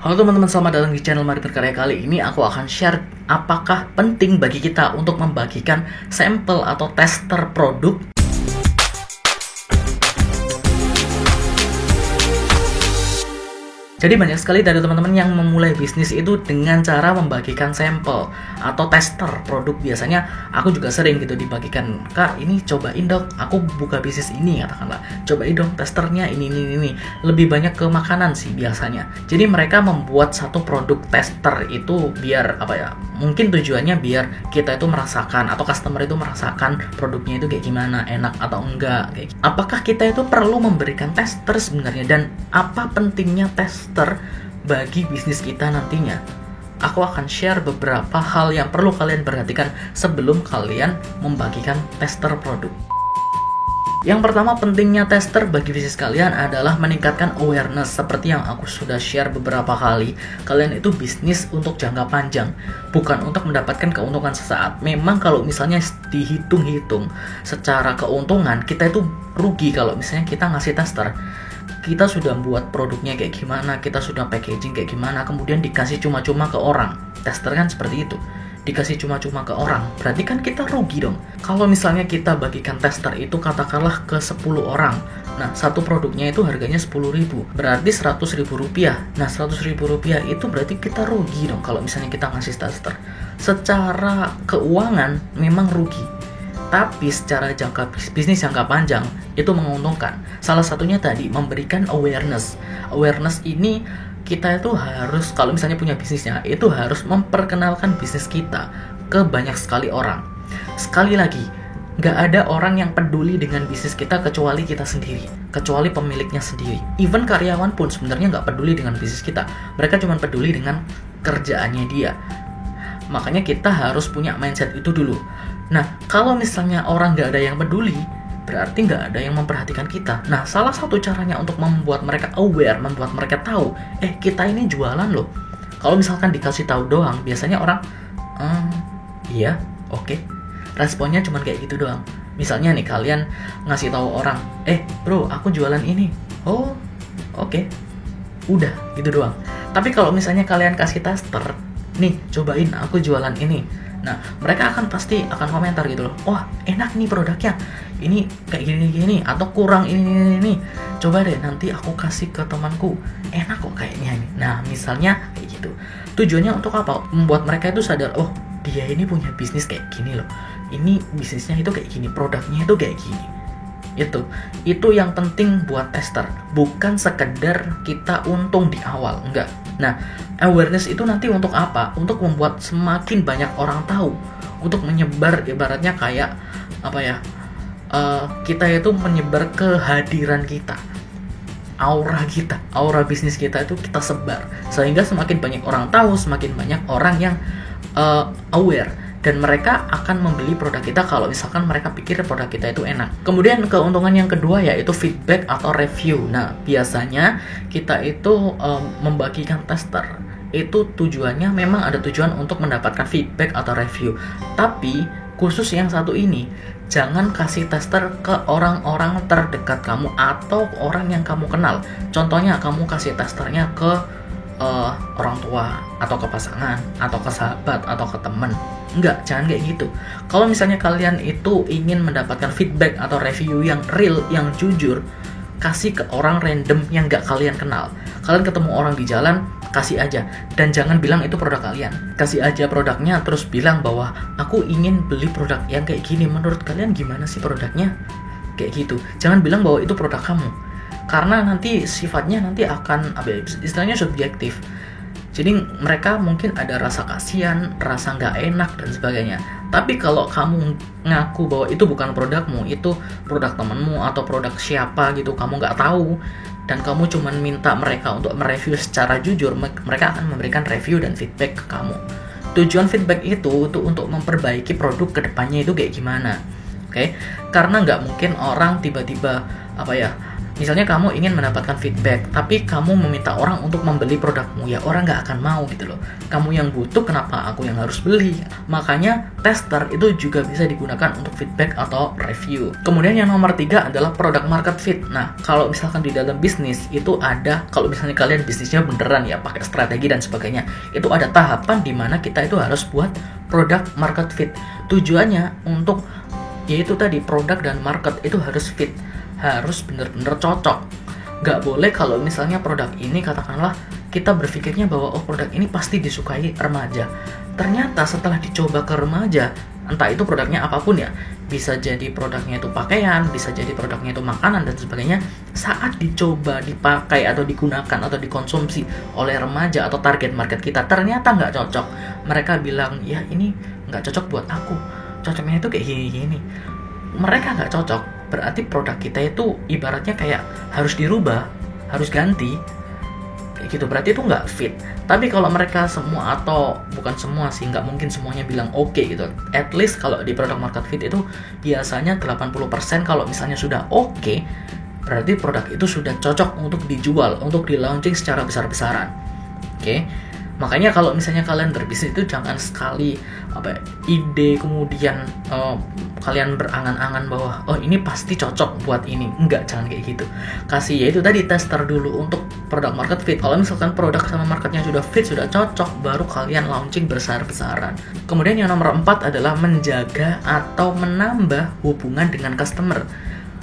Halo teman-teman, selamat datang di channel Mari Berkarya. Kali ini aku akan share apakah penting bagi kita untuk membagikan sampel atau tester produk. Jadi banyak sekali dari teman-teman yang memulai bisnis itu dengan cara membagikan sampel atau tester produk. Biasanya aku juga sering gitu dibagikan, "Kak, ini cobain dong, aku buka bisnis ini," katakanlah. "Cobain dong testernya ini." Lebih banyak ke makanan sih biasanya. Jadi mereka membuat satu produk tester itu biar mungkin tujuannya biar kita itu merasakan atau customer itu merasakan produknya itu kayak gimana, enak atau enggak kayak gitu. Apakah kita itu perlu memberikan tester sebenarnya, dan apa pentingnya tester bagi bisnis kita nantinya? Aku akan share beberapa hal yang perlu kalian perhatikan sebelum kalian membagikan tester produk. Yang pertama, pentingnya tester bagi bisnis kalian adalah meningkatkan awareness. Seperti yang aku sudah share beberapa kali, kalian itu bisnis untuk jangka panjang, bukan untuk mendapatkan keuntungan sesaat. Memang kalau misalnya dihitung-hitung secara keuntungan, kita itu rugi kalau misalnya kita ngasih tester. Kita sudah buat produknya kayak gimana, kita sudah packaging kayak gimana, kemudian dikasih cuma-cuma ke orang. Tester kan seperti itu, dikasih cuma-cuma ke orang, berarti kan kita rugi dong. Kalau misalnya kita bagikan tester itu katakanlah ke 10 orang, nah satu produknya itu harganya 10.000, berarti 100.000 rupiah. Nah 100.000 rupiah itu berarti kita rugi dong kalau misalnya kita ngasih tester. Secara keuangan memang rugi, tapi secara bisnis jangka panjang itu menguntungkan. Salah satunya tadi memberikan awareness. Awareness ini kita itu harus, kalau misalnya punya bisnisnya, itu harus memperkenalkan bisnis kita ke banyak sekali orang. Sekali lagi, nggak ada orang yang peduli dengan bisnis kita kecuali kita sendiri, kecuali pemiliknya sendiri. Even karyawan pun sebenarnya nggak peduli dengan bisnis kita. Mereka cuma peduli dengan kerjaannya dia. Makanya kita harus punya mindset itu dulu. Nah, kalau misalnya orang nggak ada yang peduli, berarti nggak ada yang memperhatikan kita. Nah, salah satu caranya untuk membuat mereka aware, membuat mereka tahu, kita ini jualan loh. Kalau misalkan dikasih tahu doang, biasanya orang, iya, oke. Responnya cuma kayak gitu doang. Misalnya nih, kalian ngasih tahu orang, bro, aku jualan ini. Oh, oke. Udah, gitu doang. Tapi kalau misalnya kalian kasih tester, nih, cobain aku jualan ini. Nah, mereka pasti akan komentar gitu loh. Wah, enak nih produknya. Ini kayak gini, atau kurang ini. Coba deh nanti aku kasih ke temanku. Enak kok kayaknya ini. Nah, misalnya kayak gitu. Tujuannya untuk apa? Membuat mereka itu sadar, oh, dia ini punya bisnis kayak gini loh. Ini bisnisnya itu kayak gini, produknya itu kayak gini. Itu yang penting buat tester, bukan sekedar kita untung di awal, enggak. Nah, awareness itu nanti untuk apa? Untuk membuat semakin banyak orang tahu, untuk menyebar, ibaratnya kayak kita itu menyebar kehadiran kita, aura bisnis kita itu kita sebar, sehingga semakin banyak orang tahu, semakin banyak orang yang aware, dan mereka akan membeli produk kita kalau misalkan mereka pikir produk kita itu enak. Kemudian keuntungan yang kedua yaitu feedback atau review. Nah, biasanya kita itu membagikan tester itu tujuannya memang ada tujuan untuk mendapatkan feedback atau review. Tapi khusus yang satu ini, jangan kasih tester ke orang-orang terdekat kamu atau orang yang kamu kenal. Contohnya kamu kasih testernya ke orang tua, atau ke pasangan, atau ke sahabat, atau ke teman. Enggak, jangan kayak gitu. Kalau misalnya kalian itu ingin mendapatkan feedback atau review yang real, yang jujur, kasih ke orang random yang nggak kalian kenal. Kalian ketemu orang di jalan, kasih aja. Dan jangan bilang itu produk kalian. Kasih aja produknya, terus bilang bahwa aku ingin beli produk yang kayak gini. Menurut kalian gimana sih produknya? Kayak gitu. Jangan bilang bahwa itu produk kamu, karena nanti sifatnya akan istilahnya subjektif. Jadi mereka mungkin ada rasa kasihan, rasa nggak enak dan sebagainya. Tapi kalau kamu ngaku bahwa itu bukan produkmu, itu produk temanmu atau produk siapa gitu, kamu nggak tahu, dan kamu cuma minta mereka untuk mereview secara jujur, mereka akan memberikan review dan feedback ke kamu. Tujuan feedback itu untuk memperbaiki produk kedepannya itu kayak gimana. Oke? Karena nggak mungkin orang tiba-tiba Misalnya kamu ingin mendapatkan feedback, tapi kamu meminta orang untuk membeli produkmu, ya orang nggak akan mau gitu loh. Kamu yang butuh, kenapa aku yang harus beli? Makanya tester itu juga bisa digunakan untuk feedback atau review. Kemudian yang nomor 3 adalah product market fit. Nah, kalau misalkan di dalam bisnis itu ada, kalau misalnya kalian bisnisnya beneran ya pakai strategi dan sebagainya, itu ada tahapan di mana kita itu harus buat product market fit. Tujuannya untuk yaitu tadi produk dan market itu harus fit, harus bener-bener cocok. Nggak boleh kalau misalnya produk ini katakanlah kita berpikirnya bahwa produk ini pasti disukai remaja. Ternyata setelah dicoba ke remaja, entah itu produknya apapun ya, bisa jadi produknya itu pakaian, bisa jadi produknya itu makanan dan sebagainya, saat dicoba, dipakai atau digunakan atau dikonsumsi oleh remaja atau target market kita, ternyata nggak cocok. Mereka bilang, ya ini nggak cocok buat aku, cocoknya itu kayak gini-gini. Mereka nggak cocok, berarti produk kita itu ibaratnya kayak harus dirubah, harus ganti kayak gitu, berarti itu nggak fit. Tapi kalau mereka semua, atau bukan semua sih, nggak mungkin semuanya bilang oke gitu, at least kalau di product market fit itu biasanya 80% kalau misalnya sudah oke, berarti produk itu sudah cocok untuk dijual, untuk di launching secara besar-besaran. Oke. Makanya kalau misalnya kalian berbisnis itu jangan sekali ide kemudian kalian berangan-angan bahwa ini pasti cocok buat ini. Enggak, jangan kayak gitu. Kasih yaitu tadi tester dulu untuk product market fit. Kalau misalkan produk sama marketnya sudah fit, sudah cocok, baru kalian launching besar-besaran. Kemudian yang nomor 4 adalah menjaga atau menambah hubungan dengan customer.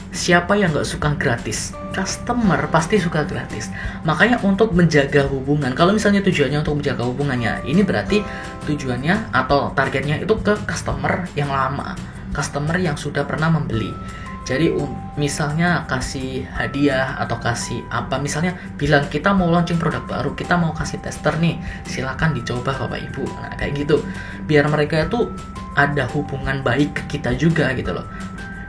Siapa yang nggak suka gratis? Customer pasti suka gratis. Makanya untuk menjaga hubungan, kalau misalnya tujuannya untuk menjaga hubungannya, ini berarti tujuannya atau targetnya itu ke customer yang lama, customer yang sudah pernah membeli. Jadi misalnya kasih hadiah atau kasih apa, misalnya bilang kita mau launching produk baru, kita mau kasih tester nih, silakan dicoba Bapak Ibu. Nah kayak gitu, biar mereka itu ada hubungan baik ke kita juga gitu loh.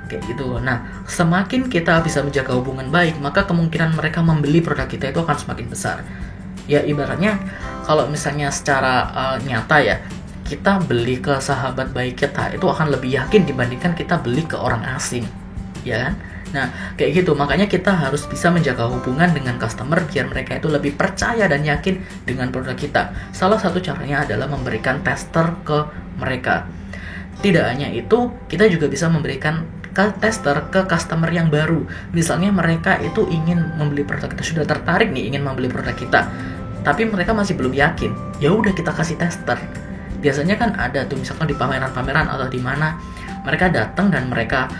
Kayak gitu. Nah, semakin kita bisa menjaga hubungan baik, maka kemungkinan mereka membeli produk kita itu akan semakin besar. Ya ibaratnya kalau misalnya secara nyata ya, kita beli ke sahabat baik kita itu akan lebih yakin dibandingkan kita beli ke orang asing, ya kan? Nah, kayak gitu. Makanya kita harus bisa menjaga hubungan dengan customer biar mereka itu lebih percaya dan yakin dengan produk kita. Salah satu caranya adalah memberikan tester ke mereka. Tidak hanya itu, kita juga bisa memberikan tester ke customer yang baru. Misalnya mereka itu ingin membeli produk kita, sudah tertarik nih ingin membeli produk kita, tapi mereka masih belum yakin. Ya udah, kita kasih tester. Biasanya kan ada tuh misalkan di pameran-pameran atau di mana mereka datang dan mereka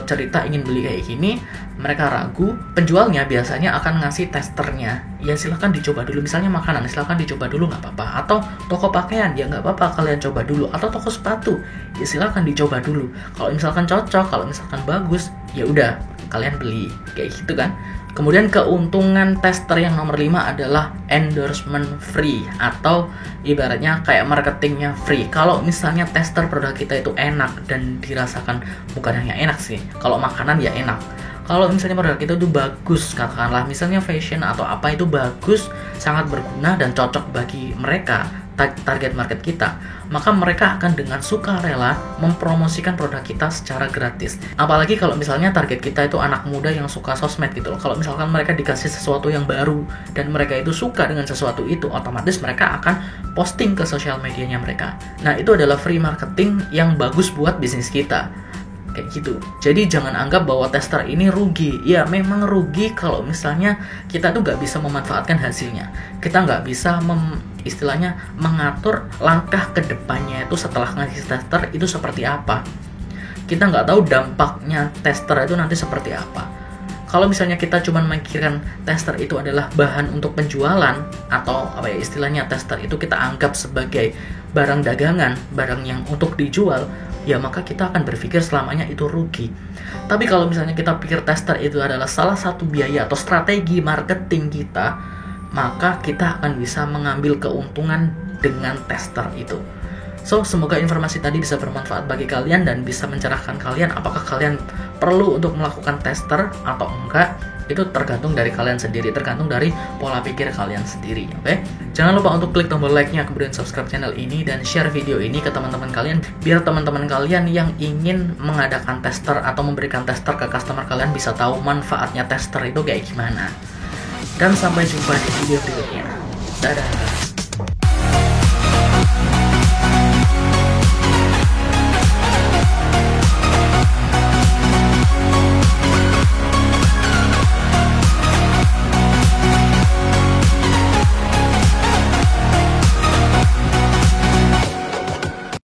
cerita ingin beli kayak gini, mereka ragu, penjualnya biasanya akan ngasih testernya. Ya silahkan dicoba dulu, misalnya makanan, silahkan dicoba dulu nggak apa-apa. Atau toko pakaian, ya nggak apa-apa kalian coba dulu. Atau toko sepatu, ya silahkan dicoba dulu. Kalau misalkan cocok, kalau misalkan bagus, ya udah kalian beli, kayak gitu kan. Kemudian keuntungan tester yang nomor 5 adalah endorsement free, atau ibaratnya kayak marketingnya free. Kalau misalnya tester produk kita itu enak dan dirasakan, bukan hanya enak sih, kalau makanan ya enak. Kalau misalnya produk kita itu bagus, katakanlah misalnya fashion atau apa itu bagus, sangat berguna dan cocok bagi mereka, target market kita, maka mereka akan dengan sukarela mempromosikan produk kita secara gratis. Apalagi kalau misalnya target kita itu anak muda yang suka sosmed gitu loh. Kalau misalkan mereka dikasih sesuatu yang baru dan mereka itu suka dengan sesuatu itu, otomatis mereka akan posting ke sosial medianya mereka. Nah, itu adalah free marketing yang bagus buat bisnis kita. Kayak gitu. Jadi jangan anggap bahwa tester ini rugi. Ya memang rugi kalau misalnya kita tuh nggak bisa memanfaatkan hasilnya. Kita nggak bisa istilahnya mengatur langkah ke depannya itu setelah ngasih tester itu seperti apa. Kita nggak tahu dampaknya tester itu nanti seperti apa. Kalau misalnya kita cuma memikirkan tester itu adalah bahan untuk penjualan, atau apa ya istilahnya, tester itu kita anggap sebagai barang dagangan, barang yang untuk dijual, ya maka kita akan berpikir selamanya itu rugi. Tapi kalau misalnya kita pikir tester itu adalah salah satu biaya atau strategi marketing kita, maka kita akan bisa mengambil keuntungan dengan tester itu. So, semoga informasi tadi bisa bermanfaat bagi kalian dan bisa mencerahkan kalian apakah kalian perlu untuk melakukan tester atau enggak. Itu tergantung dari kalian sendiri, tergantung dari pola pikir kalian sendiri. Oke? Jangan lupa untuk klik tombol like-nya, kemudian subscribe channel ini dan share video ini ke teman-teman kalian, biar teman-teman kalian yang ingin mengadakan tester atau memberikan tester ke customer kalian bisa tahu manfaatnya tester itu kayak gimana. Dan sampai jumpa di video berikutnya. Dadah.